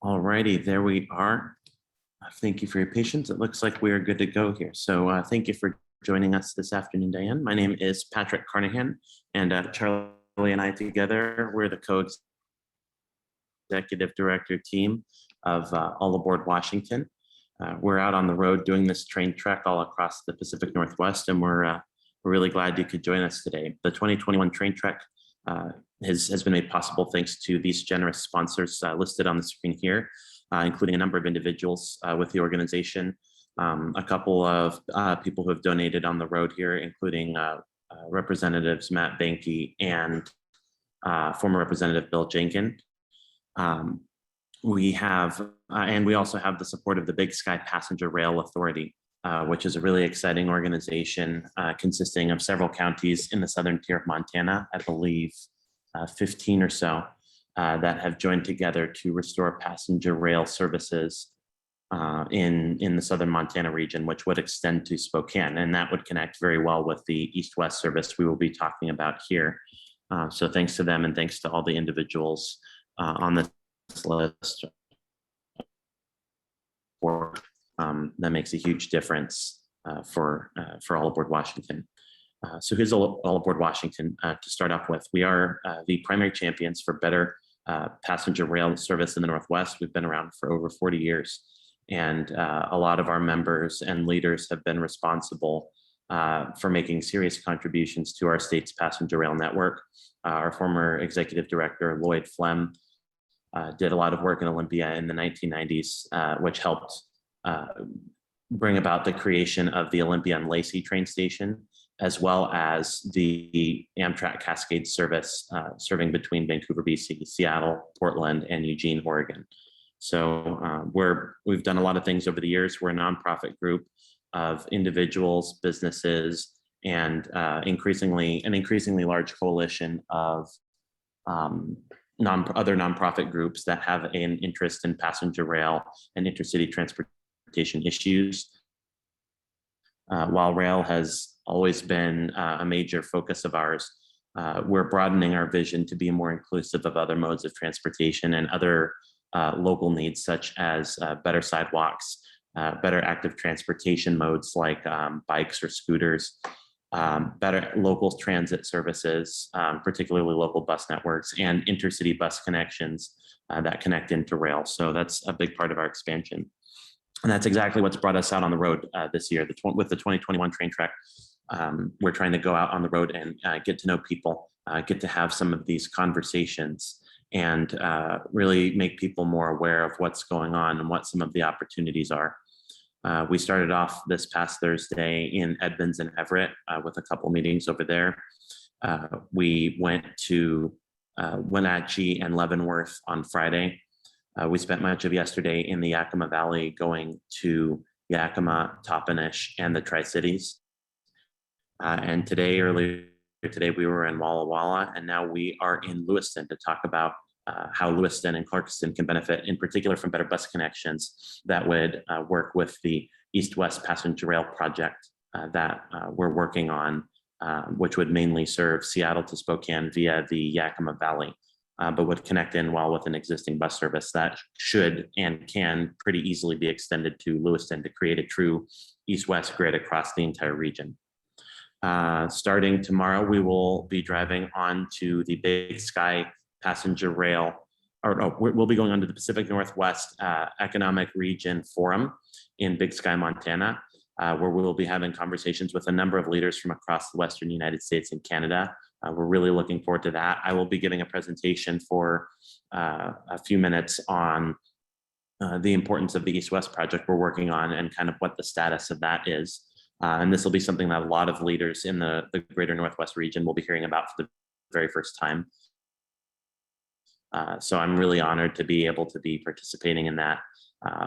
All righty, there we are. Thank you for your patience. It looks like we are good to go here. So thank you for joining us this afternoon, Diane. My name is Patrick Carnahan, and Charlie and I together, we're the co-executive director team of All Aboard Washington. We're out on the road doing this train trek all across the Pacific Northwest, and we're really glad you could join us today. The 2021 train trek has been made possible thanks to these generous sponsors listed on the screen here, including a number of individuals with the organization, a couple of people who have donated on the road here, including Representatives Matt Banky and former Representative Bill Jenkin. We also have the support of the Big Sky Passenger Rail Authority, which is a really exciting organization consisting of several counties in the southern tier of Montana, I believe 15 or so, that have joined together to restore passenger rail services in the southern Montana region, which would extend to Spokane, and that would connect very well with the east-west service we will be talking about here. So thanks to them, and thanks to all the individuals on this list. That makes a huge difference for All Aboard Washington. So here's All Aboard Washington. To start off with, we are the primary champions for better passenger rail service in the Northwest. We've been around for over 40 years, and a lot of our members and leaders have been responsible for making serious contributions to our state's passenger rail network. Our former executive director, Lloyd Flem, did a lot of work in Olympia in the 1990s, which helped bring about the creation of the Olympia and Lacey train station, as well as the Amtrak Cascade service serving between Vancouver, BC, Seattle, Portland, and Eugene, Oregon. So we've done a lot of things over the years. We're a nonprofit group of individuals, businesses, and an increasingly large coalition of other nonprofit groups that have an interest in passenger rail and intercity transportation issues. While rail has always been a major focus of ours, we're broadening our vision to be more inclusive of other modes of transportation and other local needs, such as better sidewalks, better active transportation modes like bikes or scooters, better local transit services, particularly local bus networks, and intercity bus connections that connect into rail. So that's a big part of our expansion. And that's exactly what's brought us out on the road this year. With the 2021 train trek, we're trying to go out on the road and get to know people, get to have some of these conversations, and really make people more aware of what's going on and what some of the opportunities are. We started off this past Thursday in Edmonds and Everett with a couple meetings over there. We went to Wenatchee and Leavenworth on Friday. We spent much of yesterday in the Yakima Valley going to Yakima, Toppenish, and the Tri-Cities. And earlier today, we were in Walla Walla, and now we are in Lewiston to talk about how Lewiston and Clarkston can benefit, in particular, from better bus connections that would work with the East-West Passenger Rail project that we're working on, which would mainly serve Seattle to Spokane via the Yakima Valley, but would connect in well with an existing bus service that should and can pretty easily be extended to Lewiston to create a true East-West grid across the entire region. Starting tomorrow, we will be driving on to the Big Sky Passenger Rail, we'll be going on to the Pacific Northwest Economic Region Forum in Big Sky, Montana, where we will be having conversations with a number of leaders from across the Western United States and Canada. We're really looking forward to that. I will be giving a presentation for a few minutes on the importance of the East-West project we're working on and kind of what the status of that is. And this will be something that a lot of leaders in the greater Northwest region will be hearing about for the very first time. So I'm really honored to be able to be participating in that,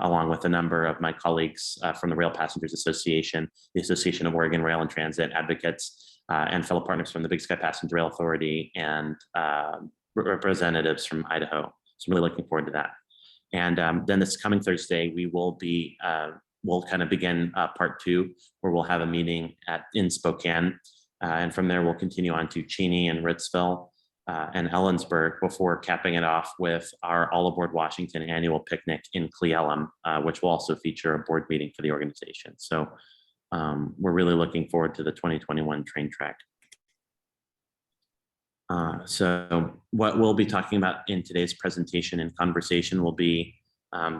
along with a number of my colleagues from the Rail Passengers Association, the Association of Oregon Rail and Transit Advocates, and fellow partners from the Big Sky Passenger Rail Authority and representatives from Idaho. So I'm really looking forward to that. And then this coming Thursday, we will be, we'll kind of begin part two, where we'll have a meeting in Spokane. And from there, we'll continue on to Cheney and Ritzville. and Ellensburg before capping it off with our All Aboard Washington annual picnic in Cle Elum, which will also feature a board meeting for the organization. So we're really looking forward to the 2021 train track. So what we'll be talking about in today's presentation and conversation will be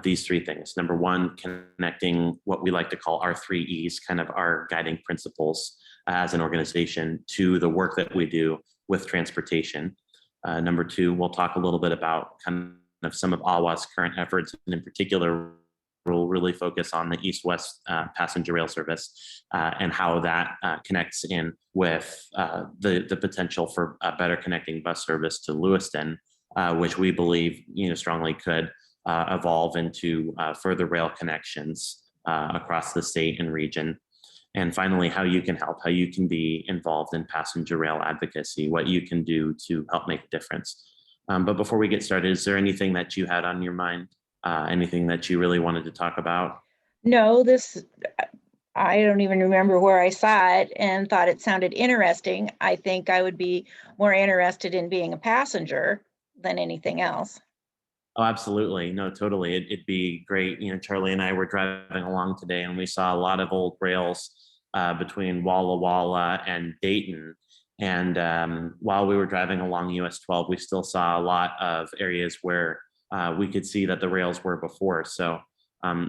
these three things. Number one, connecting what we like to call our 3 E's, kind of our guiding principles as an organization, to the work that we do with transportation. Number two, we'll talk a little bit about kind of some of AWA's current efforts, and in particular, we'll really focus on the east-west passenger rail service and how that connects in with the potential for better connecting bus service to Lewiston, which we believe, strongly could evolve into further rail connections across the state and region. And finally, how you can help, how you can be involved in passenger rail advocacy, what you can do to help make a difference. But before we get started, is there anything that you had on your mind? Anything that you really wanted to talk about? No, I don't even remember where I saw it and thought it sounded interesting. I think I would be more interested in being a passenger than anything else. Oh, absolutely. No, totally. It'd be great. Charlie and I were driving along today and we saw a lot of old rails between Walla Walla and Dayton. And while we were driving along US 12, we still saw a lot of areas where we could see that the rails were before. So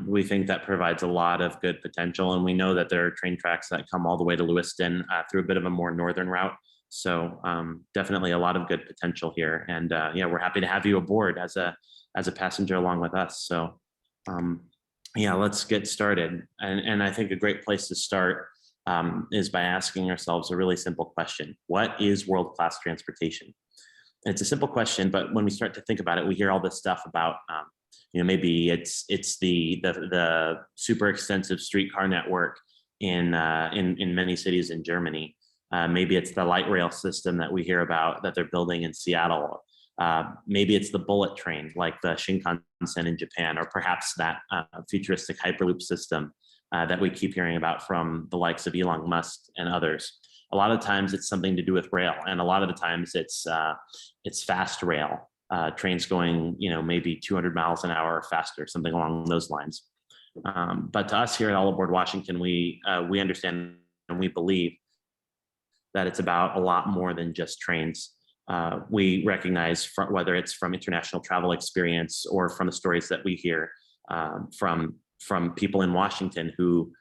we think that provides a lot of good potential. And we know that there are train tracks that come all the way to Lewiston through a bit of a more northern route. So definitely a lot of good potential here. And yeah, we're happy to have you aboard as a passenger along with us. So yeah, let's get started. And I think a great place to start is by asking ourselves a really simple question. What is world-class transportation? It's a simple question, but when we start to think about it, we hear all this stuff about, maybe it's the super extensive streetcar network in many cities in Germany. Maybe it's the light rail system that we hear about that they're building in Seattle. Maybe it's the bullet train like the Shinkansen in Japan, or perhaps that futuristic Hyperloop system that we keep hearing about from the likes of Elon Musk and others. A lot of times it's something to do with rail, and a lot of the times it's fast rail, trains going, maybe 200 miles an hour or faster, something along those lines. But to us here at All Aboard Washington, we understand and we believe that it's about a lot more than just trains. We recognize whether it's from international travel experience or from the stories that we hear from people in Washington who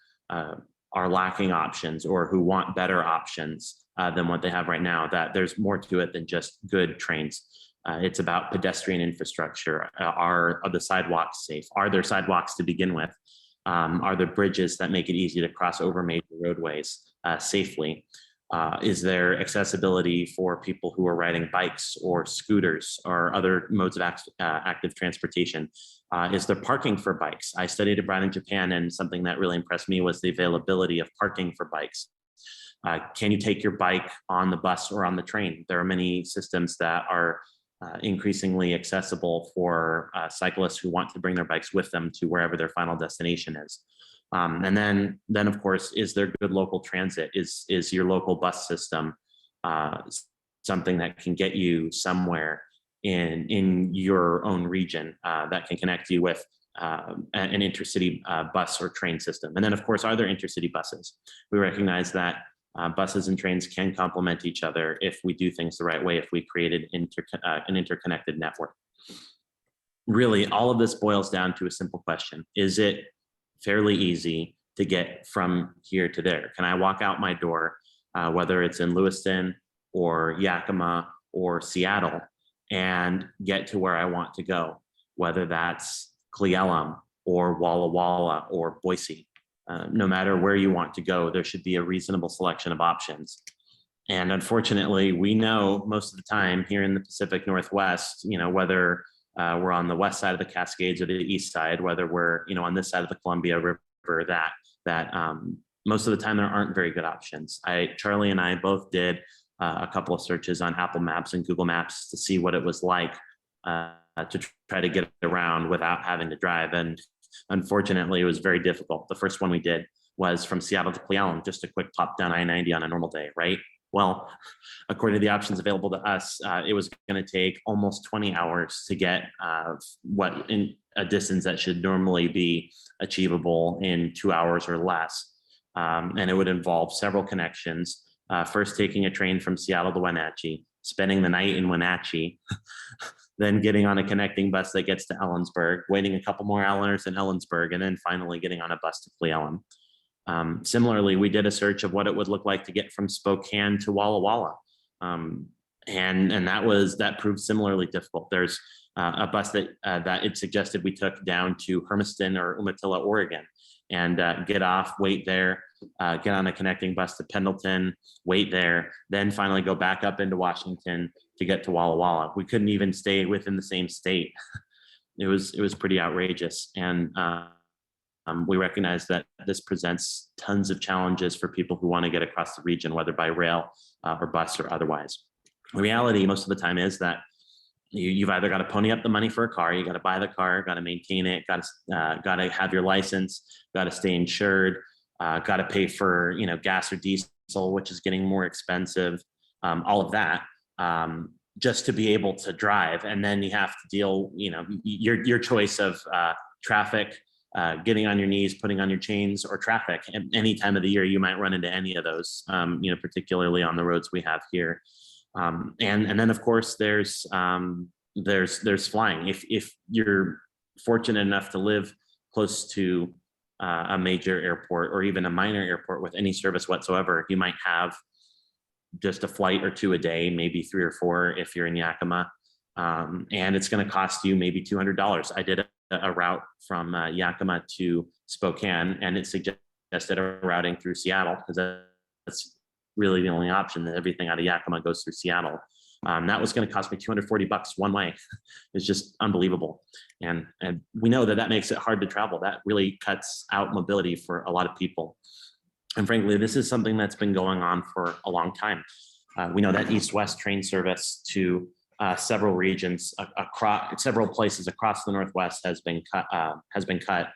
are lacking options or who want better options than what they have right now, that there's more to it than just good trains. It's about pedestrian infrastructure. Are the sidewalks safe? Are there sidewalks to begin with? Are there bridges that make it easy to cross over major roadways safely? Is there accessibility for people who are riding bikes or scooters or other modes of active transportation? Is there parking for bikes? I studied abroad in Japan, and something that really impressed me was the availability of parking for bikes. Can you take your bike on the bus or on the train? There are many systems that are increasingly accessible for cyclists who want to bring their bikes with them to wherever their final destination is. And then of course, is there good local transit? Is your local bus system something that can get you somewhere in your own region that can connect you with an intercity bus or train system? And then of course, are there intercity buses? We recognize that buses and trains can complement each other if we do things the right way, if we created an interconnected network. Really, all of this boils down to a simple question. Is it fairly easy to get from here to there? Can I walk out my door, whether it's in Lewiston or Yakima or Seattle, and get to where I want to go, whether that's Cle Elum or Walla Walla or Boise? No matter where you want to go, there should be a reasonable selection of options. And unfortunately, we know most of the time here in the Pacific Northwest, whether we're on the west side of the Cascades or the east side, whether we're on this side of the Columbia River, that most of the time there aren't very good options. Charlie and I both did a couple of searches on Apple Maps and Google Maps to see what it was like to try to get around without having to drive. And unfortunately, it was very difficult. The first one we did was from Seattle to Cle Elum, just a quick pop down I-90 on a normal day, right? Well, according to the options available to us, it was going to take almost 20 hours to get what in a distance that should normally be achievable in 2 hours or less. And it would involve several connections. First, taking a train from Seattle to Wenatchee, spending the night in Wenatchee, then getting on a connecting bus that gets to Ellensburg, waiting a couple more hours in Ellensburg, and then finally getting on a bus to Cle Elum. Similarly, we did a search of what it would look like to get from Spokane to Walla Walla. And that proved similarly difficult. There's a bus that it suggested we took down to Hermiston or Umatilla, Oregon, and get off, wait there, get on a connecting bus to Pendleton, wait there, then finally go back up into Washington to get to Walla Walla. We couldn't even stay within the same state. It was pretty outrageous. And we recognize that this presents tons of challenges for people who want to get across the region, whether by rail or bus or otherwise. The reality most of the time is that you've either got to pony up the money for a car, you got to buy the car, got to maintain it, got to have your license, got to stay insured, got to pay for gas or diesel, which is getting more expensive, all of that, just to be able to drive. And then you have to deal, your choice of traffic, getting on your knees, putting on your chains, or traffic. And any time of the year, you might run into any of those, particularly on the roads we have here. And then of course there's flying. If you're fortunate enough to live close to a major airport or even a minor airport with any service whatsoever, you might have just a flight or two a day, maybe 3 or 4 if you're in Yakima. And it's going to cost you maybe $200. I did a route from Yakima to Spokane, and it suggested a routing through Seattle because that's really the only option. That everything out of Yakima goes through Seattle. That was going to cost me $240 one way. It's just unbelievable. And we know that makes it hard to travel. That really cuts out mobility for a lot of people. And frankly, this is something that's been going on for a long time. We know that east-west train service to several regions across several places across the Northwest has been cut.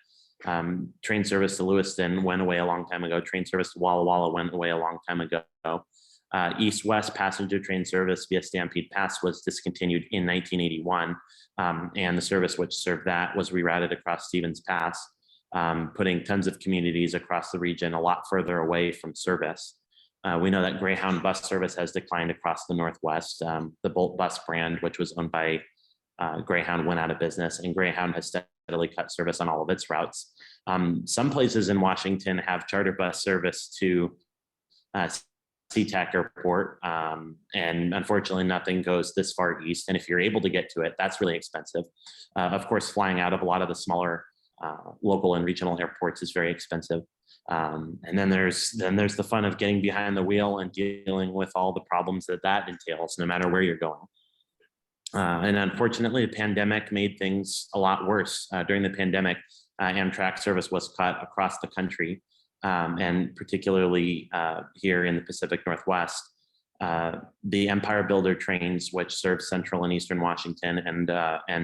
Train service to Lewiston went away a long time ago. Train service to Walla Walla went away a long time ago. East-west passenger train service via Stampede Pass was discontinued in 1981. And the service which served that was rerouted across Stevens Pass, putting tons of communities across the region a lot further away from service. We know that Greyhound bus service has declined across the Northwest. The Bolt bus brand, which was owned by Greyhound, went out of business, and Greyhound has steadily cut service on all of its routes. Some places in Washington have charter bus service to SeaTac Airport, and unfortunately nothing goes this far east. And if you're able to get to it, that's really expensive. Of course, flying out of a lot of the smaller local and regional airports is very expensive. And then there's the fun of getting behind the wheel and dealing with all the problems that entails, no matter where you're going. And unfortunately, the pandemic made things a lot worse. During the pandemic, Amtrak service was cut across the country, and particularly here in the Pacific Northwest. The Empire Builder trains, which serve central and eastern Washington and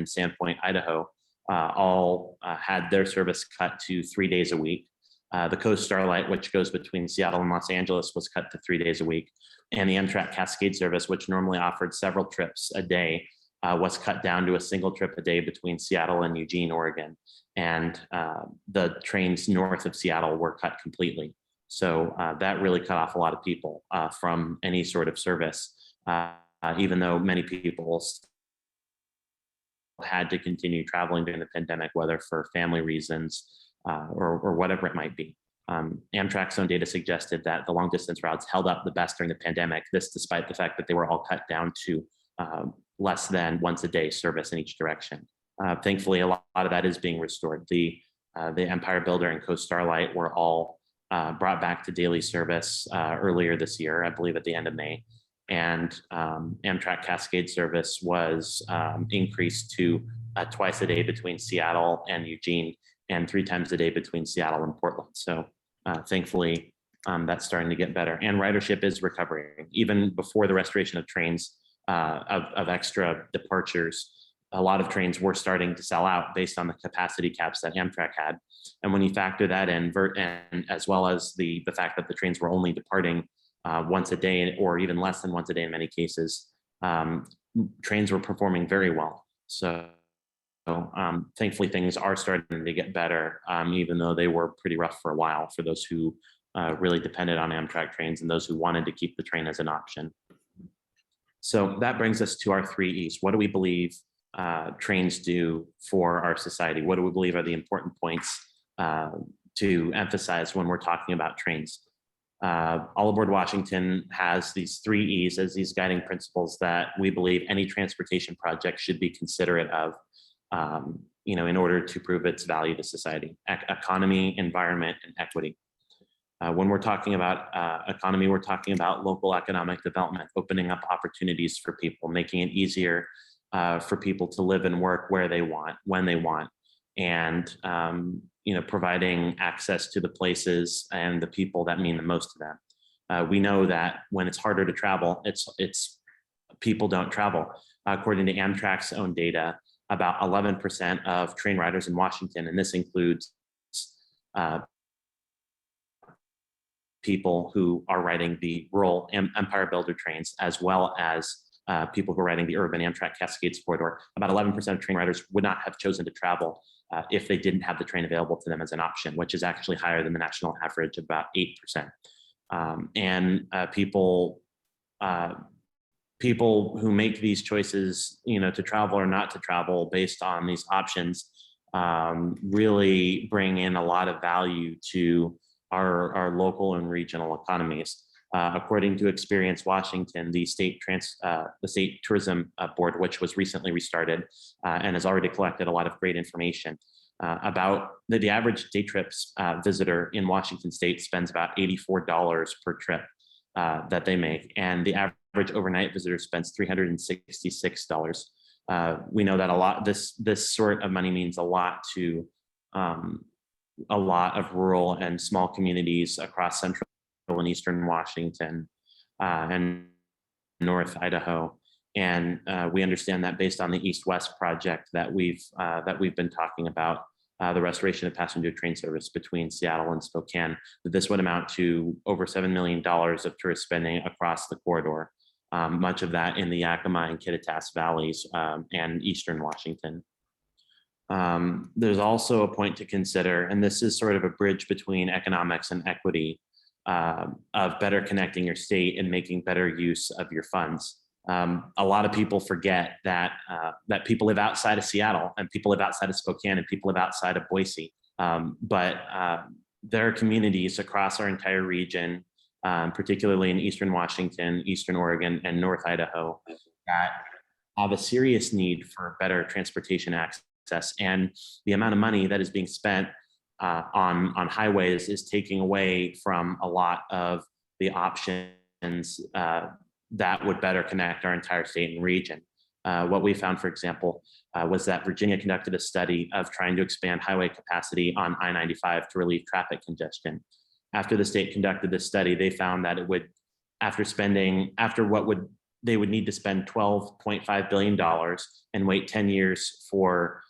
Sandpoint, Idaho, all had their service cut to 3 days a week. The Coast Starlight, which goes between Seattle and Los Angeles, was cut to 3 days a week. And the Amtrak Cascade service, which normally offered several trips a day, was cut down to a single trip a day between Seattle and Eugene, Oregon. And the trains north of Seattle were cut completely. So that really cut off a lot of people from any sort of service, even though many people had to continue traveling during the pandemic, whether for family reasons or whatever it might be. Amtrak's own data suggested that the long distance routes held up the best during the pandemic, this despite the fact that they were all cut down to less than once a day service in each direction. Thankfully, a lot of that is being restored. The Empire Builder and Coast Starlight were all brought back to daily service earlier this year, I believe at the end of May. And Amtrak Cascade service was increased to twice a day between Seattle and Eugene, and 3 times a day between Seattle and Portland. So thankfully, that's starting to get better. And ridership is recovering. Even before the restoration of trains, of extra departures, a lot of trains were starting to sell out based on the capacity caps that Amtrak had. And when you factor that in, and as well as the fact that the trains were only departing once a day, or even less than once a day in many cases. Trains were performing very well. So thankfully things are starting to get better, even though they were pretty rough for a while for those who really depended on Amtrak trains and those who wanted to keep the train as an option. So that brings us to our 3 E's. What do we believe trains do for our society? What do we believe are the important points to emphasize when we're talking about trains? All Aboard Washington has these 3 E's as these guiding principles that we believe any transportation project should be considerate of, in order to prove its value to society: economy, environment, and equity. When we're talking about economy, we're talking about local economic development, opening up opportunities for people, making it easier for people to live and work where they want, when they want, and providing access to the places and the people that mean the most to them. We know that when it's harder to travel, it's people don't travel. According to Amtrak's own data, about 11% of train riders in Washington, and this includes people who are riding the rural Empire Builder trains, as well as people who are riding the urban Amtrak Cascades corridor. About 11% of train riders would not have chosen to travel if they didn't have the train available to them as an option, which is actually higher than the national average of about 8%. People who make these choices, to travel or not to travel based on these options, really bring in a lot of value to our local and regional economies. According to Experience Washington, the state tourism board, which was recently restarted and has already collected a lot of great information about the average day trips visitor in Washington state spends about $84 per trip that they make, and the average overnight visitor spends $366. We know that this sort of money means a lot to a lot of rural and small communities across central and eastern Washington and North Idaho. And we understand that based on the East-West project that we've been talking about, the restoration of passenger train service between Seattle and Spokane, that this would amount to over $7 million of tourist spending across the corridor, much of that in the Yakima and Kittitas valleys and eastern Washington. There's also a point to consider, and this is sort of a bridge between economics and equity, of better connecting your state and making better use of your funds. A lot of people forget that people live outside of Seattle, and people live outside of Spokane, and people live outside of Boise. But there are communities across our entire region, particularly in eastern Washington, eastern Oregon, and North Idaho, that have a serious need for better transportation access. And the amount of money that is being spent on highways is taking away from a lot of the options that would better connect our entire state and region. What we found, for example, was that Virginia conducted a study of trying to expand highway capacity on I-95 to relieve traffic congestion. After the state conducted this study, they found that it would, they would need to spend $12.5 billion and wait 10 years for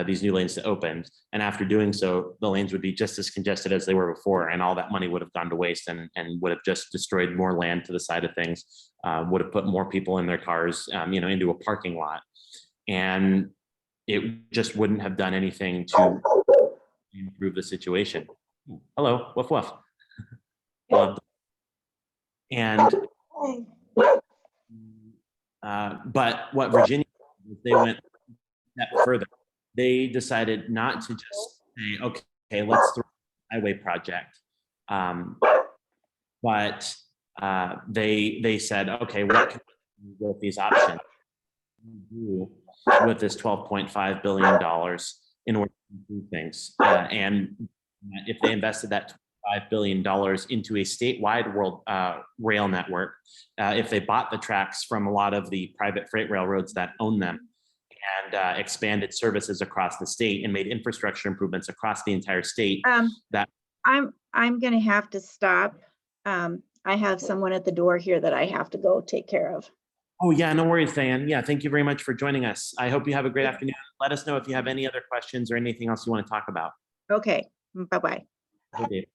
these new lanes to open. And after doing so, the lanes would be just as congested as they were before, and all that money would have gone to waste and would have just destroyed more land to the side of things, would have put more people in their cars, into a parking lot. And it just wouldn't have done anything to improve the situation. Hello, woof woof. And but what Virginia did, they went a step further. They decided not to just say, okay, let's throw a highway project, but they said, okay, what can we do with these options do with this $12.5 billion in order to improve things? And if they invested that $5 billion into a statewide rail network, if they bought the tracks from a lot of the private freight railroads that own them, and expanded services across the state and made infrastructure improvements across the entire state. I'm going to have to stop. I have someone at the door here that I have to go take care of. Oh yeah, no worries, Diane. Yeah, thank you very much for joining us. I hope you have a great afternoon. Let us know if you have any other questions or anything else you want to talk about. Okay, bye-bye. Okay.